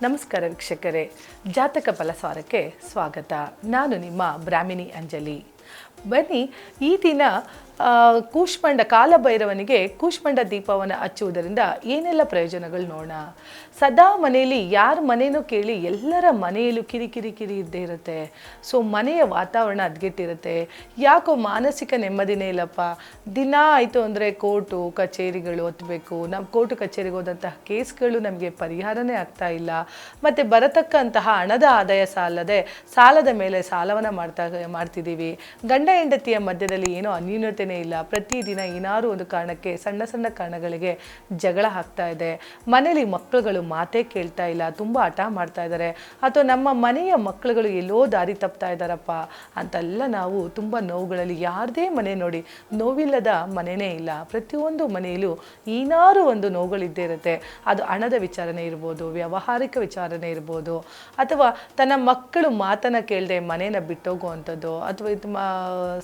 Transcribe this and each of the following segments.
ನಮಸ್ಕಾರ ವೀಕ್ಷಕರೇ, ಜಾತಕ ಫಲಸಾರಕ್ಕೆ ಸ್ವಾಗತ. ನಾನು ನಿಮ್ಮ ಬ್ರಾಹ್ಮಿಣಿ ಅಂಜಲಿ. ಬನ್ನಿ, ಈ ದಿನ ಕೂಷ್ಮಾಂಡ ಕಾಲಭೈರವನಿಗೆ ಕೂಷ್ಮಾಂಡ ದೀಪವನ್ನು ಹಚ್ಚುವುದರಿಂದ ಏನೆಲ್ಲ ಪ್ರಯೋಜನಗಳು ನೋಡೋಣ. ಸದಾ ಮನೆಯಲ್ಲಿ ಯಾರ ಮನೇನೂ ಕೇಳಿ ಎಲ್ಲರ ಮನೆಯಲ್ಲೂ ಕಿರಿ ಇದ್ದೇ ಇರುತ್ತೆ. ಸೊ ಮನೆಯ ವಾತಾವರಣ ಹದಗೆಟ್ಟಿರುತ್ತೆ. ಯಾಕೋ ಮಾನಸಿಕ ನೆಮ್ಮದಿನೇ ಇಲ್ಲಪ್ಪ, ದಿನ ಆಯಿತು ಅಂದರೆ ಕೋರ್ಟು ಕಚೇರಿಗಳು ಹೊತ್ತಬೇಕು. ನಾವು ಕೋರ್ಟು ಕಚೇರಿಗೆ ಹೋದಂತಹ ಕೇಸ್ಗಳು ನಮಗೆ ಪರಿಹಾರನೇ ಆಗ್ತಾ ಇಲ್ಲ. ಮತ್ತು ಬರತಕ್ಕಂತಹ ಹಣದ ಆದಾಯ ಸಾಲದೆ ಸಾಲದ ಮೇಲೆ ಸಾಲವನ್ನು ಮಾಡ್ತಿದ್ದೀವಿ. ಗಂಡ ಹೆಂಡತಿಯ ಮಧ್ಯದಲ್ಲಿ ಏನೋ ಅನ್ಯೂನ್ಯತೆನೇ ಇಲ್ಲ. ಪ್ರತಿದಿನ ಏನಾದರೂ ಒಂದು ಕಾರಣಕ್ಕೆ ಸಣ್ಣ ಕಾರಣಗಳಿಗೆ ಜಗಳ ಆಗ್ತಾ ಇದೆ. ಮನೇಲಿ ಮಕ್ಕಳುಗಳು ಮಾತೇ ಕೇಳ್ತಾ ಇಲ್ಲ, ತುಂಬ ಹಠ ಮಾಡ್ತಾ ಇದ್ದಾರೆ. ಅಥವಾ ನಮ್ಮ ಮನೆಯ ಮಕ್ಕಳುಗಳು ಎಲ್ಲೋ ದಾರಿ ತಪ್ತಾ ಇದ್ದಾರಪ್ಪ ಅಂತೆಲ್ಲ ನಾವು ತುಂಬ ನೋವುಗಳಲ್ಲಿ, ಯಾರದೇ ಮನೆ ನೋಡಿ ನೋವಿಲ್ಲದ ಮನೆಯೇ ಇಲ್ಲ. ಪ್ರತಿಯೊಂದು ಮನೆಯಲ್ಲೂ ಏನಾದರೂ ಒಂದು ನೋವುಗಳಿದ್ದೇ ಇರುತ್ತೆ. ಅದು ಹಣದ ವಿಚಾರನೆ ಇರ್ಬೋದು, ವ್ಯಾವಹಾರಿಕ ವಿಚಾರನೆ ಇರ್ಬೋದು, ಅಥವಾ ತನ್ನ ಮಕ್ಕಳು ಮಾತನ್ನು ಕೇಳದೆ ಮನೇನ ಬಿಟ್ಟೋಗುವಂಥದ್ದು, ಅಥವಾ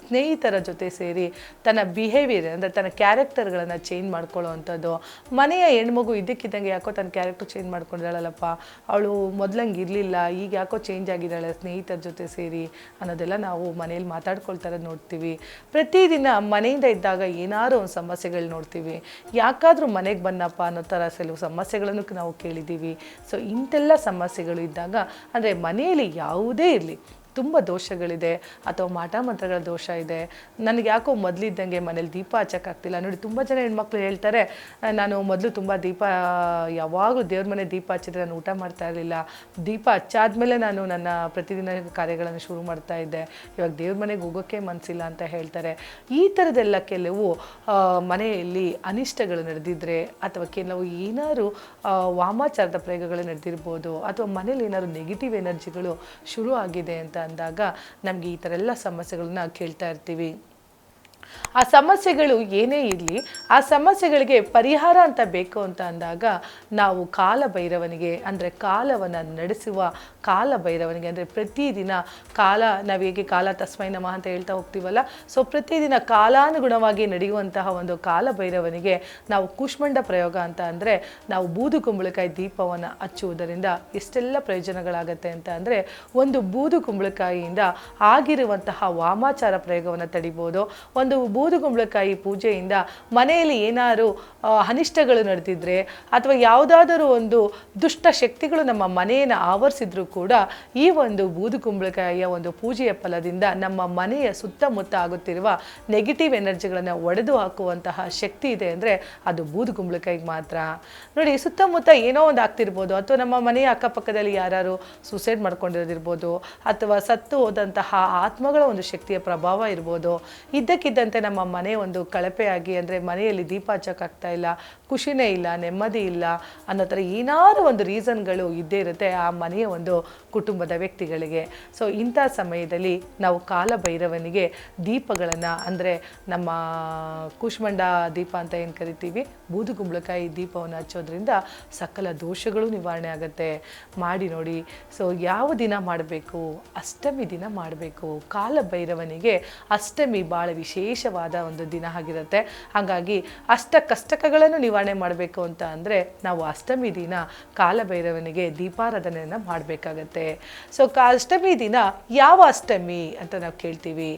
ಸ್ನೇಹಿತರ ಜೊತೆ ಸೇರಿ ತನ್ನ ಬಿಹೇವಿಯರ್ ಅಂದರೆ ತನ್ನ ಕ್ಯಾರೆಕ್ಟರ್ಗಳನ್ನು ಚೇಂಜ್ ಮಾಡ್ಕೊಳ್ಳೋ ಅಂಥದ್ದು. ಮನೆಯ ಹೆಣ್ಮಗು ಇದ್ದಕ್ಕಿದ್ದಂಗೆ ಯಾಕೋ ತನ್ನ ಕ್ಯಾರೆಕ್ಟರ್ ಚೇಂಜ್ ಮಾಡ್ಕೊಂಡಿದ್ದಾಳಲ್ಲಪ್ಪ, ಅವಳು ಮೊದಲಂಗೆ ಇರಲಿಲ್ಲ, ಈಗ ಯಾಕೋ ಚೇಂಜ್ ಆಗಿದ್ದಾಳೆ ಸ್ನೇಹಿತರ ಜೊತೆ ಸೇರಿ ಅನ್ನೋದೆಲ್ಲ ನಾವು ಮನೇಲಿ ಮಾತಾಡ್ಕೊಳ್ತಾರೆ ನೋಡ್ತೀವಿ. ಪ್ರತಿದಿನ ಮನೆಯಿಂದ ಇದ್ದಾಗ ಏನಾದ್ರು ಒಂದು ಸಮಸ್ಯೆಗಳು ನೋಡ್ತೀವಿ. ಯಾಕಾದರೂ ಮನೆಗೆ ಬನ್ನಪ್ಪ ಅನ್ನೋ ಥರ ಕೆಲವು ಸಮಸ್ಯೆಗಳನ್ನು ನಾವು ಕೇಳಿದ್ದೀವಿ. ಸೊ ಇಂಥೆಲ್ಲ ಸಮಸ್ಯೆಗಳು ಇದ್ದಾಗ, ಅಂದರೆ ಮನೆಯಲ್ಲಿ ಯಾವುದೇ ಇರಲಿ, ತುಂಬ ದೋಷಗಳಿದೆ ಅಥವಾ ಮಾಟ ಮಂತ್ರಗಳ ದೋಷ ಇದೆ, ನನಗೆ ಯಾಕೋ ಮೊದಲಿದ್ದಂಗೆ ಮನೇಲಿ ದೀಪ ಹಚ್ಚೋಕ್ಕಾಗ್ತಿಲ್ಲ. ನೋಡಿ, ತುಂಬ ಜನ ಹೆಣ್ಮಕ್ಳು ಹೇಳ್ತಾರೆ, ನಾನು ಮೊದಲು ತುಂಬ ದೀಪ, ಯಾವಾಗಲೂ ದೇವ್ರ ಮನೆ ದೀಪ ಹಚ್ಚಿದ್ರೆ ನಾನು ಊಟ ಮಾಡ್ತಾ ಇರಲಿಲ್ಲ, ದೀಪ ಹಚ್ಚಾದ್ಮೇಲೆ ನಾನು ನನ್ನ ಪ್ರತಿದಿನ ಕಾರ್ಯಗಳನ್ನು ಶುರು ಮಾಡ್ತಾ ಇದ್ದೆ, ಇವಾಗ ದೇವ್ರ ಮನೆಗೆ ಹೋಗೋಕ್ಕೆ ಮನಸ್ಸಿಲ್ಲ ಅಂತ ಹೇಳ್ತಾರೆ. ಈ ಥರದ್ದೆಲ್ಲ ಕೆಲವು ಮನೆಯಲ್ಲಿ ಅನಿಷ್ಟಗಳು ನಡೆದಿದ್ರೆ, ಅಥವಾ ಕೆಲವು ಏನಾದ್ರು ವಾಮಾಚಾರದ ಪ್ರಯೋಗಗಳು ನಡೆದಿರ್ಬೋದು, ಅಥವಾ ಮನೇಲಿ ಏನಾದ್ರು ನೆಗೆಟಿವ್ ಎನರ್ಜಿಗಳು ಶುರು ಆಗಿದೆ ಅಂತ ಅಂದಾಗ ನಮಗೆ ಈ ಥರ ಎಲ್ಲ ಸಮಸ್ಯೆಗಳನ್ನ ಕೇಳ್ತಾ ಇರ್ತೀವಿ. ಆ ಸಮಸ್ಯೆಗಳು ಏನೇ ಇರಲಿ, ಆ ಸಮಸ್ಯೆಗಳಿಗೆ ಪರಿಹಾರ ಅಂತ ಬೇಕು ಅಂತ ಅಂದಾಗ ನಾವು ಕಾಲಭೈರವನಿಗೆ, ಅಂದರೆ ಕಾಲವನ್ನು ನಡೆಸುವ ಕಾಲಭೈರವನಿಗೆ, ಅಂದರೆ ಪ್ರತಿದಿನ ಕಾಲ, ನಾವು ಹೇಗೆ ಕಾಲ ತಸ್ಮೈ ನಮಃ ಅಂತ ಹೇಳ್ತಾ ಹೋಗ್ತೀವಲ್ಲ, ಸೊ ಪ್ರತಿದಿನ ಕಾಲಾನುಗುಣವಾಗಿ ನಡೆಯುವಂತಹ ಒಂದು ಕಾಲಭೈರವನಿಗೆ ನಾವು ಕೂಷ್ಮಾಂಡ ಪ್ರಯೋಗ ಅಂತ ಅಂದರೆ ನಾವು ಬೂದು ಕುಂಬಳಕಾಯಿ ದೀಪವನ್ನು ಹಚ್ಚುವುದರಿಂದ ಎಷ್ಟೆಲ್ಲ ಪ್ರಯೋಜನಗಳಾಗತ್ತೆ ಅಂತ ಅಂದರೆ, ಒಂದು ಬೂದು ಕುಂಬಳಕಾಯಿಯಿಂದ ಆಗಿರುವಂತಹ ವಾಮಾಚಾರ ಪ್ರಯೋಗವನ್ನು ತಡಿಬೋದು. ಒಂದು ಬೂದು ಕುಂಬಳಕಾಯಿ ಪೂಜೆಯಿಂದ ಮನೆಯಲ್ಲಿ ಏನಾದ್ರು ಅನಿಷ್ಟಗಳು ನಡೆದಿದ್ರೆ, ಅಥವಾ ಯಾವುದಾದರೂ ಒಂದು ದುಷ್ಟ ಶಕ್ತಿಗಳು ನಮ್ಮ ಮನೆಯನ್ನು ಆವರಿಸಿದ್ರು ಕೂಡ, ಈ ಒಂದು ಬೂದು ಕುಂಬಳಕಾಯಿಯ ಒಂದು ಪೂಜೆಯ ಫಲದಿಂದ ನಮ್ಮ ಮನೆಯ ಸುತ್ತಮುತ್ತ ಆಗುತ್ತಿರುವ ನೆಗೆಟಿವ್ ಎನರ್ಜಿಗಳನ್ನು ಒಡೆದು ಹಾಕುವಂತಹ ಶಕ್ತಿ ಇದೆ ಅಂದರೆ ಅದು ಬೂದು ಕುಂಬಳಕಾಯಿಗೆ ಮಾತ್ರ. ನೋಡಿ, ಸುತ್ತಮುತ್ತ ಏನೋ ಒಂದು ಆಗ್ತಿರ್ಬೋದು, ಅಥವಾ ನಮ್ಮ ಮನೆಯ ಅಕ್ಕಪಕ್ಕದಲ್ಲಿ ಯಾರು ಸೂಸೈಡ್ ಮಾಡ್ಕೊಂಡಿರೋದಿರ್ಬೋದು, ಅಥವಾ ಸತ್ತು ಹೋದಂತಹ ಆತ್ಮಗಳ ಒಂದು ಶಕ್ತಿಯ ಪ್ರಭಾವ ಇರ್ಬೋದು. ಇದ್ದಕ್ಕಿದ್ದಂತೆ ನಮ್ಮ ಮನೆ ಒಂದು ಕಳಪೆಯಾಗಿ, ಅಂದರೆ ಮನೆಯಲ್ಲಿ ದೀಪ ಹಚ್ಚೋಕ್ಕಾಗ್ತಾ ಇಲ್ಲ, ಖುಷಿನೇ ಇಲ್ಲ, ನೆಮ್ಮದಿ ಇಲ್ಲ ಅನ್ನೋ ಥರ ಏನಾದ್ರು ಒಂದು ರೀಸನ್ಗಳು ಇದ್ದೇ ಇರುತ್ತೆ ಆ ಮನೆಯ ಒಂದು ಕುಟುಂಬದ ವ್ಯಕ್ತಿಗಳಿಗೆ. ಸೊ ಇಂಥ ಸಮಯದಲ್ಲಿ ನಾವು ಕಾಲಭೈರವನಿಗೆ ದೀಪಗಳನ್ನು, ಅಂದರೆ ನಮ್ಮ ಕೂಷ್ಮಾಂಡ ದೀಪ ಅಂತ ಏನು ಕರಿತೀವಿ, ಬೂದು ಕುಂಬಳಕಾಯಿ ದೀಪವನ್ನು ಹಚ್ಚೋದ್ರಿಂದ ಸಕಲ ದೋಷಗಳು ನಿವಾರಣೆ ಆಗುತ್ತೆ. ಮಾಡಿ ನೋಡಿ. ಸೊ ಯಾವ ದಿನ ಮಾಡಬೇಕು? ಅಷ್ಟಮಿ ದಿನ ಮಾಡಬೇಕು. ಕಾಲಭೈರವನಿಗೆ ಅಷ್ಟಮಿ ಭಾಳ ವಿಶೇಷವಾದ ಒಂದು ದಿನ ಆಗಿರುತ್ತೆ. ಹಾಗಾಗಿ ಕಷ್ಟಗಳನ್ನು ನಿವಾರಣೆ ಮಾಡಬೇಕು ಅಂತ ಅಂದರೆ ನಾವು ಅಷ್ಟಮಿ ದಿನ ಕಾಲಭೈರವನಿಗೆ ದೀಪಾರಾಧನೆಯನ್ನು ಮಾಡಬೇಕಾಗತ್ತೆ. ಸೊ ಅಷ್ಟಮಿ ದಿನ ಯಾವ ಅಷ್ಟಮಿ ಅಂತ ನಾವು ಕೇಳ್ತೀವಿ.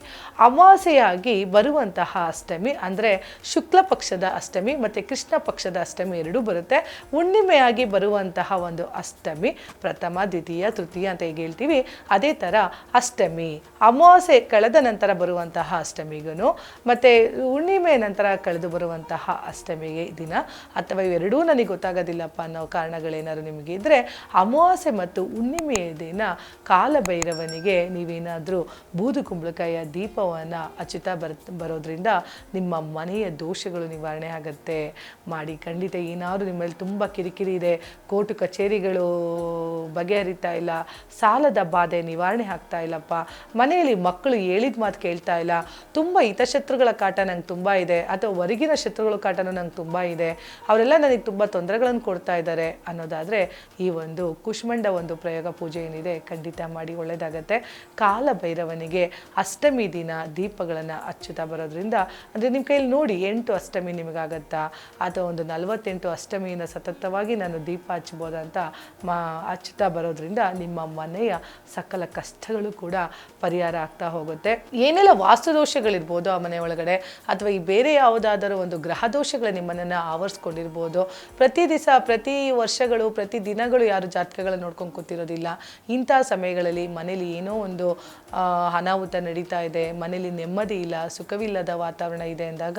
ಅಮಾವಾಸ್ಯೆಯಾಗಿ ಬರುವಂತಹ ಅಷ್ಟಮಿ, ಅಂದರೆ ಶುಕ್ಲ ಪಕ್ಷದ ಅಷ್ಟಮಿ ಮತ್ತು ಕೃಷ್ಣ ಪಕ್ಷದ ಅಷ್ಟಮಿ ಎರಡೂ ಬರುತ್ತೆ. ಹುಣ್ಣಿಮೆಯಾಗಿ ಬರುವಂತಹ ಒಂದು ಅಷ್ಟಮಿ, ಪ್ರಥಮ ದ್ವಿತೀಯ ತೃತೀಯ ಅಂತ ಹೇಗೆ ಹೇಳ್ತೀವಿ, ಅದೇ ಥರ ಅಷ್ಟಮಿ. ಅಮಾವಾಸ್ಯೆ ಕಳೆದ ನಂತರ ಬರುವಂತಹ ಅಷ್ಟಮಿಗೂ, ಮತ್ತು ಹುಣ್ಣಿಮೆ ನಂತರ ಕಳೆದು ಬರುವಂತಹ ಅಷ್ಟಮಿಗೆ ದಿನ, ಅಥವಾ ಇವೆರಡೂ ನನಗೆ ಗೊತ್ತಾಗೋದಿಲ್ಲಪ್ಪ ಅನ್ನೋ ಕಾರಣಗಳೇನಾದ್ರು ನಿಮಗೆ ಇದ್ದರೆ, ಅಮಾವಾಸ್ಯೆ ಮತ್ತು ಹುಣ್ಣಿಮೆಯ ದಿನ ಕಾಲಭೈರವನಿಗೆ ನೀವೇನಾದರೂ ಬೂದು ಕುಂಬಳಕಾಯಿಯ ದೀಪವನ್ನು ಹಚ್ಚುತ್ತಾ ಬರೋದ್ರಿಂದ ನಿಮ್ಮ ಮನೆಯ ದೋಷಗಳು ನಿವಾರಣೆ ಆಗುತ್ತೆ. ಮಾಡಿ ಖಂಡಿತ. ಏನಾದರೂ ನಿಮ್ಮಲ್ಲಿ ತುಂಬ ಕಿರಿಕಿರಿ ಇದೆ, ಕೋರ್ಟು ಕಚೇರಿಗಳು ಬಗೆಹರಿತಾ ಇಲ್ಲ, ಸಾಲದ ಬಾಧೆ ನಿವಾರಣೆ ಆಗ್ತಾ ಇಲ್ಲಪ್ಪ, ಮನೆಯಲ್ಲಿ ಮಕ್ಕಳು ಹೇಳಿದ ಮಾತು ಕೇಳ್ತಾ ಇಲ್ಲ, ತುಂಬ ಹಿತಶತ್ರು ಶತ್ರುಗಳ ಕಾಟ ನಂಗೆ ತುಂಬ ಇದೆ, ಅಥವಾ ಹೊರಗಿನ ಶತ್ರುಗಳ ಕಾಟನೂ ನಂಗೆ ತುಂಬ ಇದೆ, ಅವರೆಲ್ಲ ನನಗೆ ತುಂಬ ತೊಂದರೆಗಳನ್ನು ಕೊಡ್ತಾ ಇದ್ದಾರೆ ಅನ್ನೋದಾದರೆ ಈ ಒಂದು ಕೂಷ್ಮಾಂಡ ಒಂದು ಪ್ರಯೋಗ ಪೂಜೆ ಏನಿದೆ ಖಂಡಿತ ಮಾಡಿ, ಒಳ್ಳೆಯದಾಗತ್ತೆ. ಕಾಲಭೈರವನಿಗೆ ಅಷ್ಟಮಿ ದಿನ ದೀಪಗಳನ್ನು ಹಚ್ಚುತ್ತಾ ಬರೋದ್ರಿಂದ, ಅಂದರೆ ನಿಮ್ಮ ಕೈಯಲ್ಲಿ ನೋಡಿ 8 ಅಷ್ಟಮಿ ನಿಮಗಾಗತ್ತಾ, ಅಥವಾ ಒಂದು 48 ಅಷ್ಟಮಿಯಿಂದ ಸತತವಾಗಿ ನಾನು ದೀಪ ಹಚ್ಬೋದಂತ ಹಚ್ಚುತ್ತಾ ಬರೋದ್ರಿಂದ ನಿಮ್ಮ ಮನೆಯ ಸಕಲ ಕಷ್ಟಗಳು ಕೂಡ ಪರಿಹಾರ ಆಗ್ತಾ ಹೋಗುತ್ತೆ. ಏನೆಲ್ಲ ವಾಸ್ತುದೋಷಗಳಿರ್ಬೋದು ಆ ಮನೆ ಒಳಗಡೆ, ಅಥವಾ ಈ ಬೇರೆ ಯಾವುದಾದರೂ ಒಂದು ಗ್ರಹ ದೋಷಗಳು ನಿಮ್ಮನ್ನು ಆವರಿಸ್ಕೊಂಡಿರ್ಬೋದು. ಪ್ರತಿ ದಿವಸ, ಪ್ರತಿ ವರ್ಷಗಳು, ಪ್ರತಿ ದಿನಗಳು ಯಾರು ಜಾತಕಗಳನ್ನು ನೋಡ್ಕೊಂಡು ಕೂತಿರೋದಿಲ್ಲ. ಇಂಥ ಸಮಯಗಳಲ್ಲಿ ಮನೇಲಿ ಏನೋ ಒಂದು ಅನಾಹುತ ನಡೀತಾ ಇದೆ, ಮನೇಲಿ ನೆಮ್ಮದಿ ಇಲ್ಲ, ಸುಖವಿಲ್ಲದ ವಾತಾವರಣ ಇದೆ ಅಂದಾಗ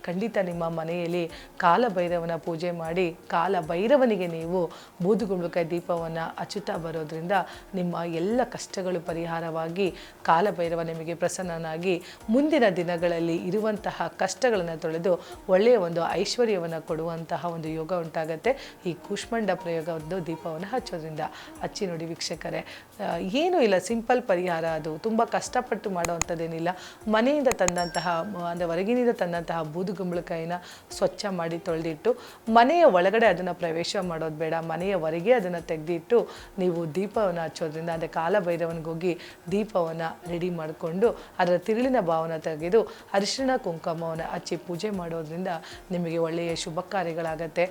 ಖಂಡಿತ ನಿಮ್ಮ ಮನೆಯಲ್ಲಿ ಕಾಲಭೈರವನ ಪೂಜೆ ಮಾಡಿ ಕಾಲಭೈರವನಿಗೆ ನೀವು ಬೂದುಗುಂಬಳಕಾಯಿ ದೀಪವನ್ನು ಹಚ್ಚುತ್ತಾ ಬರೋದ್ರಿಂದ ನಿಮ್ಮ ಎಲ್ಲ ಕಷ್ಟಗಳು ಪರಿಹಾರವಾಗಿ ಕಾಲಭೈರವ ನಿಮಗೆ ಪ್ರಸನ್ನನಾಗಿ ಮುಂದಿನ ದಿನಗಳಲ್ಲಿ ಇರುವಂತಹ ಕಷ್ಟಗಳನ್ನು ತೊಳೆದು ಒಳ್ಳೆಯ ಒಂದು ಐಶ್ವರ್ಯವನ್ನು ಕೊಡುವಂತಹ ಒಂದು ಯೋಗ ಉಂಟಾಗತ್ತೆ ಈ ಕೂಷ್ಮಾಂಡ ಪ್ರಯೋಗದ ದೀಪವನ್ನು ಹಚ್ಚೋದ್ರಿಂದ. ಹಚ್ಚಿ ನೋಡಿ ವೀಕ್ಷಕರೇ, ಏನೂ ಇಲ್ಲ, ಸಿಂಪಲ್ ಪರಿಹಾರ. ಅದು ತುಂಬ ಕಷ್ಟಪಟ್ಟು ಮಾಡೋವಂಥದ್ದೇನಿಲ್ಲ. ಮನೆಯಿಂದ ತಂದಂತಹ, ಅಂದರೆ ಹೊರಗಿನಿಂದ ತಂದಂತಹ ಬೂದುಗುಂಬಳಕಾಯಿನ ಸ್ವಚ್ಛ ಮಾಡಿ ತೊಳೆದಿಟ್ಟು ಮನೆಯ ಒಳಗಡೆ ಅದನ್ನು ಪ್ರವೇಶ ಮಾಡೋದು ಬೇಡ, ಮನೆಯ ಹೊರಗೆ ಅದನ್ನು ತೆಗೆದಿಟ್ಟು ನೀವು ದೀಪವನ್ನು ಹಚ್ಚೋದ್ರಿಂದ, ಅಂದರೆ ಕಾಲಭೈರವನಿಗೆ ಹೋಗಿ ದೀಪವನ್ನು ರೆಡಿ ಮಾಡಿಕೊಂಡು ಅದರ ತಿರುಳಿನ ಭಾವನ ತೆಗೆದು ಅರಿಶಿಣ ಕುಂಕುಮವನ್ನು ಹಚ್ಚಿ ಪೂಜೆ ಮಾಡೋದ್ರಿಂದ ನಿಮಗೆ ಒಳ್ಳೆಯ ಶುಭ ಕಾರ್ಯಗಳಾಗತ್ತೆ.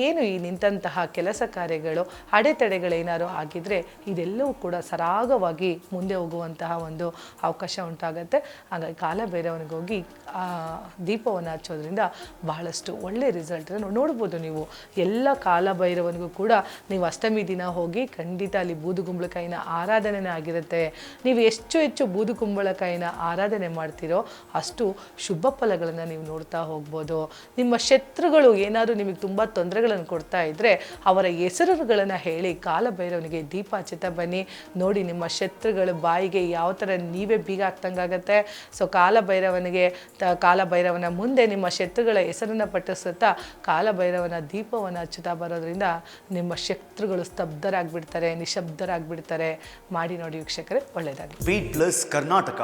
ಏನು ಈ ನಿಂತಹ ಕೆಲಸ ಕಾರ್ಯಗಳು ಅಡೆತಡೆಗಳೇನಾದ್ರು ಆಗಿದ್ದರೆ ಇದೆಲ್ಲವೂ ಕೂಡ ಸರಾಗವಾಗಿ ಮುಂದೆ ಹೋಗುವಂತಹ ಒಂದು ಅವಕಾಶ ಉಂಟಾಗತ್ತೆ. ಹಾಗಾಗಿ ಕಾಲಭೈರವನಿಗೆ ಹೋಗಿ ದೀಪವನ್ನು ಹಚ್ಚೋದ್ರಿಂದ ಬಹಳಷ್ಟು ಒಳ್ಳೆಯ ರಿಸಲ್ಟನ್ನು ನೋಡ್ಬೋದು. ನೀವು ಎಲ್ಲ ಕಾಲಭೈರವನಿಗೂ ಕೂಡ ನೀವು ಅಷ್ಟಮಿ ದಿನ ಹೋಗಿ ಖಂಡಿತ ಅಲ್ಲಿ ಬೂದುಗುಂಬಳಕಾಯಿನ ಆರಾಧನೆ ಆಗಿರುತ್ತೆ. ನೀವು ಹೆಚ್ಚು ಬೂದುಗುಂಬಳಕಾಯಿನ ಆರಾಧನೆ ಮಾಡ್ತೀರೋ ಅಷ್ಟು ಶುಭ ಫಲಗಳನ್ನು ನೀವು ನೋಡ್ತಾ ಹೋಗ್ಬೋದು. ನಿಮ್ಮ ಶತ್ರುಗಳು ಏನಾದರೂ ನಿಮಗೆ ತುಂಬ ತೊಂದರೆಗಳನ್ನು ಕೊಡ್ತಾ ಇದ್ದರೆ ಅವರ ಹೆಸರುಗಳನ್ನು ಹೇಳಿ ಕಾಲಭೈರವನಿಗೆ ದೀಪ ಹಚ್ಚುತ್ತಾ ಬನ್ನಿ. ನೋಡಿ ನಿಮ್ಮ ಶತ್ರುಗಳು ಬಾಯಿಗೆ ಯಾವ ಥರ ನೀವೇ ಬೀಗ ಹಾಕ್ದಂಗಾಗತ್ತೆ. ಸೊ ಕಾಲಭೈರವನ ಮುಂದೆ ನಿಮ್ಮ ಶತ್ರುಗಳ ಹೆಸರನ್ನು ಪಠಿಸುತ್ತಾ ಕಾಲಭೈರವನ ದೀಪವನ್ನು ಹಚ್ಚುತ್ತಾ ಬರೋದ್ರಿಂದ ನಿಮ್ಮ ಶತ್ರುಗಳು ಸ್ತಬ್ಧರಾಗ್ಬಿಡ್ತಾರೆ, ನಿಶಬ್ದರಾಗ್ಬಿಡ್ತಾರೆ. ಮಾಡಿ ನೋಡಿ ವೀಕ್ಷಕರೇ, ಒಳ್ಳೆಯದಾಗಲಿ. Weight plus Karnataka.